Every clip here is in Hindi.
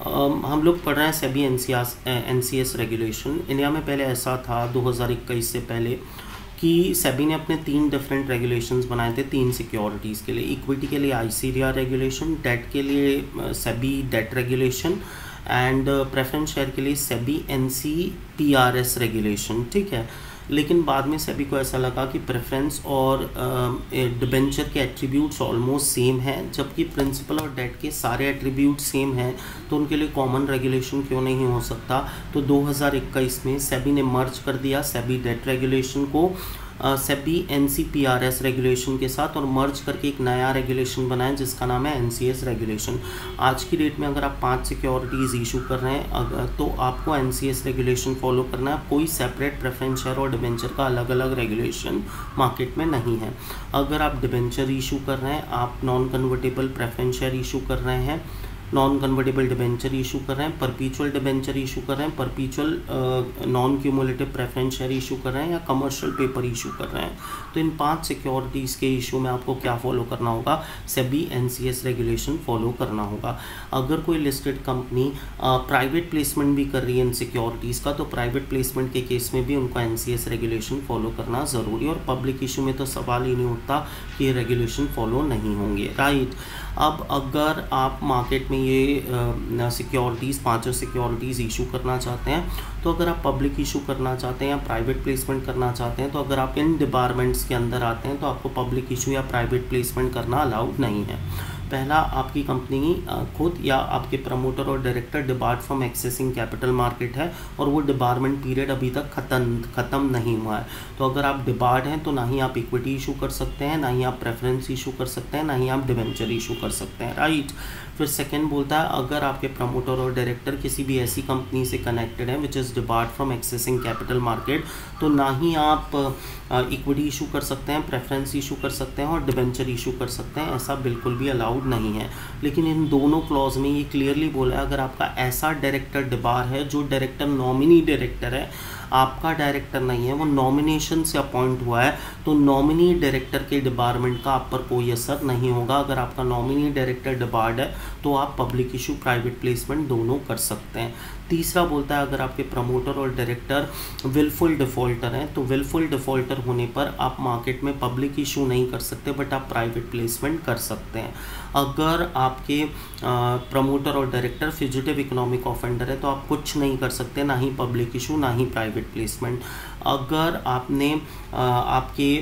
हम लोग पढ़ रहे हैं सेबी एनसीएस रेगुलेशन। इंडिया में पहले ऐसा था 2021 से पहले कि सेबी ने अपने 3 डिफरेंट रेगुलेशंस बनाए थे 3 सिक्योरिटीज़ के लिए। इक्विटी के लिए आईसीडीआर रेगुलेशन, डेट के लिए SEBI debt regulation and preference share के लिए सेबी एनसीपीआरएस रेगुलेशन। ठीक है, लेकिन बाद में सेबी को ऐसा लगा कि प्रेफरेंस और डिबेंचर के एट्रीब्यूट्स ऑलमोस्ट सेम हैं, जबकि प्रिंसिपल और डेट के सारे एट्रीब्यूट सेम हैं, तो उनके लिए कॉमन रेगुलेशन क्यों नहीं हो सकता। तो 2021 में सेबी ने मर्ज कर दिया सेबी डेट रेगुलेशन को सेबी एनसीपीआरएस रेगुलेशन के साथ और मर्ज करके एक नया रेगुलेशन बनाया जिसका नाम है एनसीएस रेगुलेशन। आज की डेट में अगर आप 5 सिक्योरिटीज़ इशू कर रहे हैं तो आपको एनसीएस रेगुलेशन फॉलो करना है। कोई सेपरेट प्रेफरेंस शेयर और डिबेंचर का अलग अलग रेगुलेशन मार्केट में नहीं है। अगर आप डिबेंचर इशू कर रहे हैं, आप non convertible preference share issue कर रहे हैं, नॉन कन्वर्टेबल डिबेंचर इशू कर रहे हैं, परपीचुअल डिबेंचर इशू कर रहे हैं, परपीचुअल non cumulative preference share issue कर रहे हैं या कमर्शियल पेपर इशू कर रहे हैं, तो इन 5 सिक्योरिटीज़ के इशू में आपको क्या फॉलो करना होगा, सेबी एनसीएस रेगुलेशन फॉलो करना होगा। अगर कोई लिस्टेड कंपनी प्राइवेट प्लेसमेंट भी कर रही है इन सिक्योरिटीज़ का, तो प्राइवेट प्लेसमेंट के केस में भी उनको एनसीएस रेगुलेशन फॉलो करना ज़रूरी है, और पब्लिक इशू में तो सवाल ही नहीं उठता कि ये रेगुलेशन फॉलो नहीं होंगे, राइट। अब अगर आप मार्केट में ये सिक्योरिटीज़ 5 सिक्योरिटीज़ इशू करना चाहते हैं, तो अगर आप पब्लिक इशू करना चाहते हैं या प्राइवेट प्लेसमेंट करना चाहते हैं, तो अगर आप इन डिपार्टमेंट्स के अंदर आते हैं तो आपको पब्लिक इशू या प्राइवेट प्लेसमेंट करना अलाउड नहीं है। पहला, आपकी कंपनी खुद या आपके प्रमोटर और director debarred from accessing capital market है और वो डिबारमेंट पीरियड अभी तक ख़त्म नहीं हुआ है। तो अगर आप डिबार्ड हैं तो ना ही आप इक्विटी इशू कर सकते हैं, ना ही आप प्रेफरेंस इशू कर सकते हैं, ना ही आप डिबेंचर इशू कर सकते हैं, राइट। फिर सेकंड बोलता है, अगर आपके प्रमोटर और डायरेक्टर किसी भी ऐसी कंपनी से कनेक्टेड है which is debarred from accessing capital market, तो ना ही आप इक्विटी इशू कर सकते हैं, प्रेफरेंस इशू कर सकते हैं और डिबेंचर इशू कर सकते हैं। ऐसा बिल्कुल भी अलाउड नहीं है। लेकिन इन दोनों क्लॉज में ये क्लियरली बोला है, अगर आपका ऐसा डायरेक्टर डिबार है जो डायरेक्टर नॉमिनी डायरेक्टर है, आपका डायरेक्टर नहीं है, वो नॉमिनेशन से अपॉइंट हुआ है, तो नॉमिनी डायरेक्टर के डिपार्टमेंट का आप पर कोई असर नहीं होगा। अगर आपका नॉमिनी डायरेक्टर डिबार्ड है तो आप पब्लिक इशू प्राइवेट प्लेसमेंट दोनों कर सकते हैं। तीसरा बोलता है, अगर आपके प्रमोटर और डायरेक्टर विलफुल डिफ़ॉल्टर हैं, तो विलफुल डिफ़ॉल्टर होने पर आप मार्केट में पब्लिक इशू नहीं कर सकते बट आप प्राइवेट प्लेसमेंट कर सकते हैं। अगर आपके प्रमोटर और डायरेक्टर फ्यूजिटिव इकोनॉमिक ऑफेंडर है तो आप कुछ नहीं कर सकते, ना ही पब्लिक इशू ना ही प्राइवेट प्लेसमेंट। अगर आपने आपके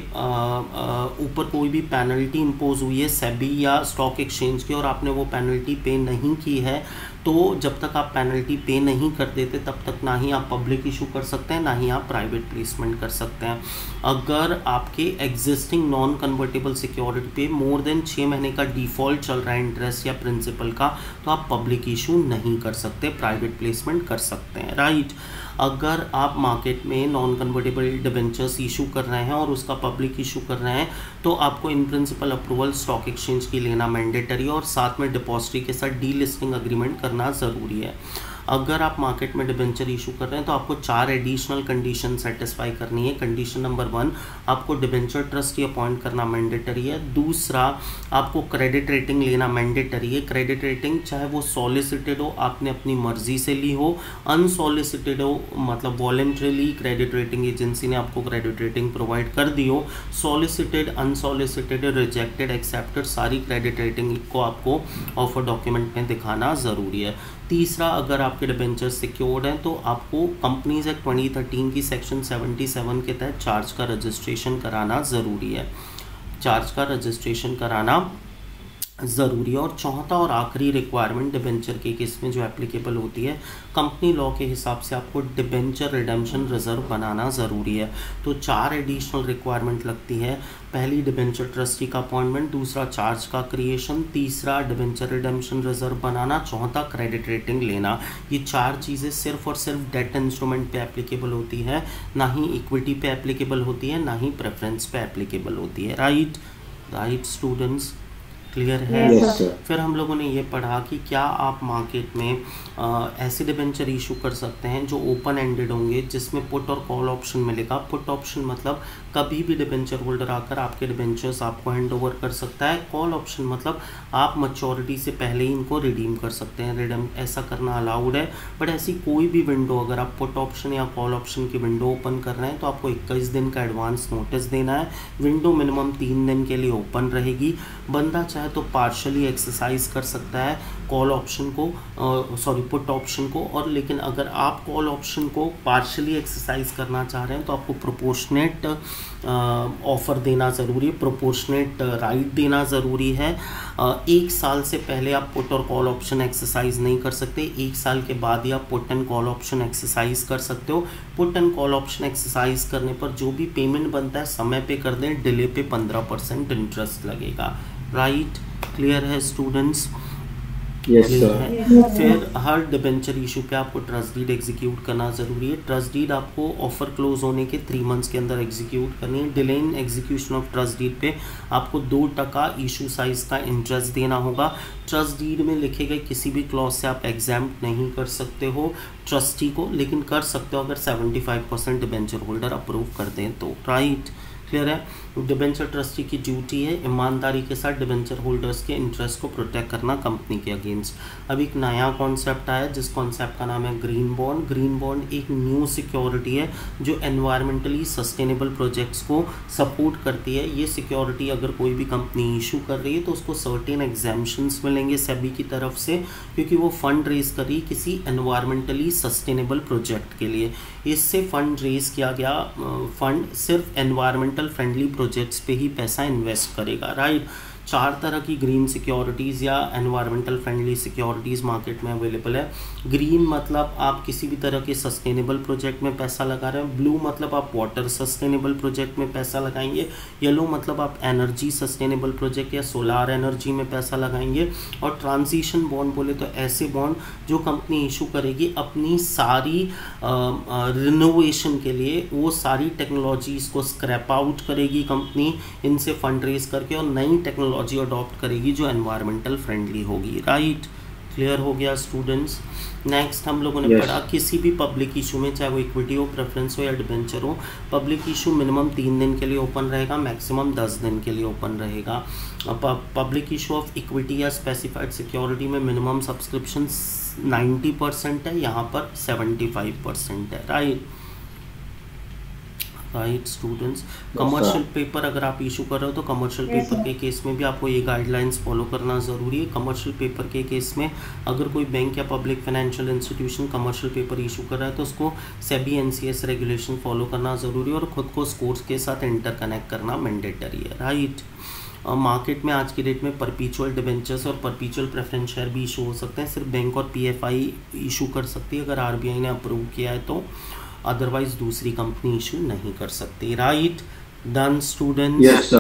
ऊपर कोई भी पेनल्टी इम्पोज हुई है सेबी या स्टॉक एक्सचेंज की और आपने वो पेनल्टी पे नहीं की है, तो जब तक आप पेनल्टी पे नहीं कर देते तब तक ना ही आप पब्लिक इशू कर सकते हैं, ना ही आप प्राइवेट प्लेसमेंट कर सकते हैं। अगर आपके एग्जिस्टिंग नॉन कन्वर्टेबल सिक्योरिटी पे मोर देन 6 महीने का डिफ़ॉल्ट चल रहा है इंटरेस्ट या प्रिंसिपल का, तो आप पब्लिक इशू नहीं कर सकते, प्राइवेट प्लेसमेंट कर सकते हैं, राइट। अगर आप मार्केट में नॉन कन्वर्टेबल डिबेंचर्स इशू कर रहे हैं और उसका पब्लिक इशू कर रहे हैं, तो आपको in principle approval stock exchange की लेना मैंडेटरी है और साथ में डिपॉजिटरी के साथ डीलिस्टिंग एग्रीमेंट करना ज़रूरी है। अगर आप मार्केट में डिबेंचर इशू कर रहे हैं तो आपको 4 एडिशनल कंडीशन सेटिस्फाई करनी है। कंडीशन नंबर 1, आपको डिबेंचर ट्रस्टी अपॉइंट करना मैंडेटरी है। दूसरा, आपको क्रेडिट रेटिंग लेना मैंडेटरी है। क्रेडिट रेटिंग चाहे वो सॉलिसिटेड हो, आपने अपनी मर्जी से ली हो, अनसॉलिसिटेड हो, मतलब वॉलंटरीली क्रेडिट रेटिंग एजेंसी ने आपको क्रेडिट रेटिंग प्रोवाइड कर दी हो, सॉलिसिटेड, अनसॉलिसिटेड, रिजेक्टेड, एक्सेप्टेड, सारी क्रेडिट रेटिंग को आपको ऑफर डॉक्यूमेंट में दिखाना ज़रूरी है। तीसरा, अगर आपके डिबेंचर सिक्योर्ड हैं तो आपको कंपनीज एक्ट 2013 की सेक्शन 77 के तहत चार्ज का रजिस्ट्रेशन कराना ज़रूरी है, चार्ज का रजिस्ट्रेशन कराना ज़रूरी है। और चौथा और आखिरी रिक्वायरमेंट डिबेंचर के केस में जो एप्लीकेबल होती है, कंपनी लॉ के हिसाब से आपको डिबेंचर रिडेम्पशन रिजर्व बनाना ज़रूरी है। तो 4 एडिशनल रिक्वायरमेंट लगती है। पहली, डिबेंचर ट्रस्टी का अपॉइंटमेंट, दूसरा चार्ज का क्रिएशन, तीसरा डिबेंचर रिडेम्पशन रिजर्व बनाना, चौथा क्रेडिट रेटिंग लेना। ये 4 चीज़ें सिर्फ और सिर्फ डेट इंस्ट्रूमेंट पे एप्लीकेबल होती है, ना ही इक्विटी पे एप्लीकेबल होती है, ना ही प्रेफरेंस पे एप्लीकेबल होती है, राइट स्टूडेंट्स। क्लियर है? Yes sir. फिर हम लोगों ने ये पढ़ा कि क्या आप मार्केट में ऐसे डिबेंचर इशू कर सकते हैं जो ओपन एंडेड होंगे, जिसमें पुट और कॉल ऑप्शन मिलेगा। पुट ऑप्शन मतलब कभी भी डिबेंचर होल्डर आकर आपके डिबेंचर्स आपको हैंड ओवर कर सकता है। कॉल ऑप्शन मतलब आप मैच्योरिटी से पहले ही इनको रिडीम कर सकते हैं। रिडीम ऐसा करना अलाउड है, बट ऐसी कोई भी विंडो अगर आप पुट ऑप्शन या कॉल ऑप्शन की विंडो ओपन कर रहे हैं तो आपको 21 दिन का एडवांस नोटिस देना है। विंडो मिनिमम 3 दिन के लिए ओपन रहेगी। बंदा चाहे तो पार्शली एक्सरसाइज कर सकता है कॉल ऑप्शन को, सॉरी पुट ऑप्शन को, और लेकिन अगर आप कॉल ऑप्शन को पार्शली एक्सरसाइज करना चाह रहे हैं तो आपको प्रोपोर्शनेट ऑफ़र देना ज़रूरी है, प्रोपोर्शनेट राइट देना ज़रूरी है। 1 साल से पहले आप पुट और कॉल ऑप्शन एक्सरसाइज नहीं कर सकते। 1 साल के बाद ही आप put and call option exercise कर सकते हो। Put and call option exercise करने पर जो भी पेमेंट बनता है समय पे कर दें, डिले पे 15% इंटरेस्ट लगेगा। राइट? क्लियर है स्टूडेंट्स? Yes clear sir. है। फिर हर डिबेंचर इशू पे आपको ट्रस्ट डीड एग्जीक्यूट करना ज़रूरी है। ट्रस्ट डीड आपको ऑफर क्लोज होने के 3 मंथ्स के अंदर एग्जीक्यूट करनी है। Delay in execution of trust deed पे आपको 2% इशू साइज का इंटरेस्ट देना होगा। ट्रस्ट डीड में लिखे गए किसी भी क्लॉज से आप एग्जाम्प्ट नहीं कर सकते हो ट्रस्टी को, लेकिन कर सकते हो अगर 75% डिबेंचर होल्डर अप्रूव कर दें तो। राइट? क्लियर है? डिबेंचर ट्रस्टी की ड्यूटी है ईमानदारी के साथ डिबेंचर होल्डर्स के इंटरेस्ट को प्रोटेक्ट करना कंपनी के अगेंस्ट। अब एक नया कॉन्सेप्ट आया जिस कॉन्सेप्ट का नाम है ग्रीन बॉन्ड। ग्रीन बॉन्ड एक न्यू सिक्योरिटी है जो एनवायरमेंटली सस्टेनेबल प्रोजेक्ट्स को सपोर्ट करती है। ये सिक्योरिटी अगर कोई भी कंपनी इशू कर रही है तो उसको सर्टेन एग्जाम्पशंस मिलेंगे सेबी की तरफ से, क्योंकि वो फंड रेज कर रही किसी एनवायरमेंटली सस्टेनेबल प्रोजेक्ट के लिए। इससे फंड रेज किया गया फंड सिर्फ एनवायरमेंटल फ्रेंडली प्रोजेक्ट्स पे ही पैसा इन्वेस्ट करेगा। राइट? 4 तरह की ग्रीन सिक्योरिटीज़ या एनवायरमेंटल फ्रेंडली सिक्योरिटीज़ मार्केट में अवेलेबल है। ग्रीन मतलब आप किसी भी तरह के सस्टेनेबल प्रोजेक्ट में पैसा लगा रहे हैं। ब्लू मतलब आप वाटर सस्टेनेबल प्रोजेक्ट में पैसा लगाएंगे। येलो मतलब आप एनर्जी सस्टेनेबल प्रोजेक्ट या सोलार एनर्जी में पैसा लगाएंगे। और ट्रांजिशन बॉन्ड बोले तो ऐसे बॉन्ड जो कंपनी इशू करेगी अपनी सारी रिनोवेशन के लिए, वो सारी टेक्नोलॉजीज़ को स्क्रैप आउट करेगी कंपनी इनसे फंड रेज करके, और नई टेक्नोलॉजी अडॉप्ट करेगी जो एनवायरमेंटल फ्रेंडली होगी। राइट? क्लियर हो गया स्टूडेंट्स? नेक्स्ट हम लोगों ने पढ़ा किसी भी पब्लिक इशू में, चाहे वो इक्विटी हो, प्रेफरेंस हो या डिबेंचर हो, पब्लिक इशू मिनिमम 3 दिन के लिए ओपन रहेगा, मैक्सिमम 10 दिन के लिए ओपन रहेगा। पब्लिक इशू ऑफ इक्विटी या स्पेसिफाइड सिक्योरिटी में मिनिमम सब्सक्रिप्शन 90% है, यहाँ पर 75% है। Right? Right students? Commercial paper अगर आप इशू कर रहे हो तो कमर्शियल पेपर के केस में भी आपको ये गाइडलाइंस फॉलो करना ज़रूरी है। कमर्शियल पेपर के केस में अगर कोई बैंक या public financial institution commercial paper issue कर रहा है तो उसको सेबी एनसीएस रेगुलेशन फॉलो करना ज़रूरी है और ख़ुद को स्कोर्स के साथ इंटर कनेक्ट करना मैंडेटरी है। राइट? मार्केट में आज की डेट में परपीचुअल डिबेंचर्स और परपीचुअल प्रेफरेंस शेयर भी इशू हो सकते हैं। सिर्फ बैंक और पीएफआई इशू कर सकती है अगर आरबीआई ने अप्रूव किया है तो, अदरवाइज दूसरी कंपनी इशू नहीं कर सकती। Right? Done students? Yes sir.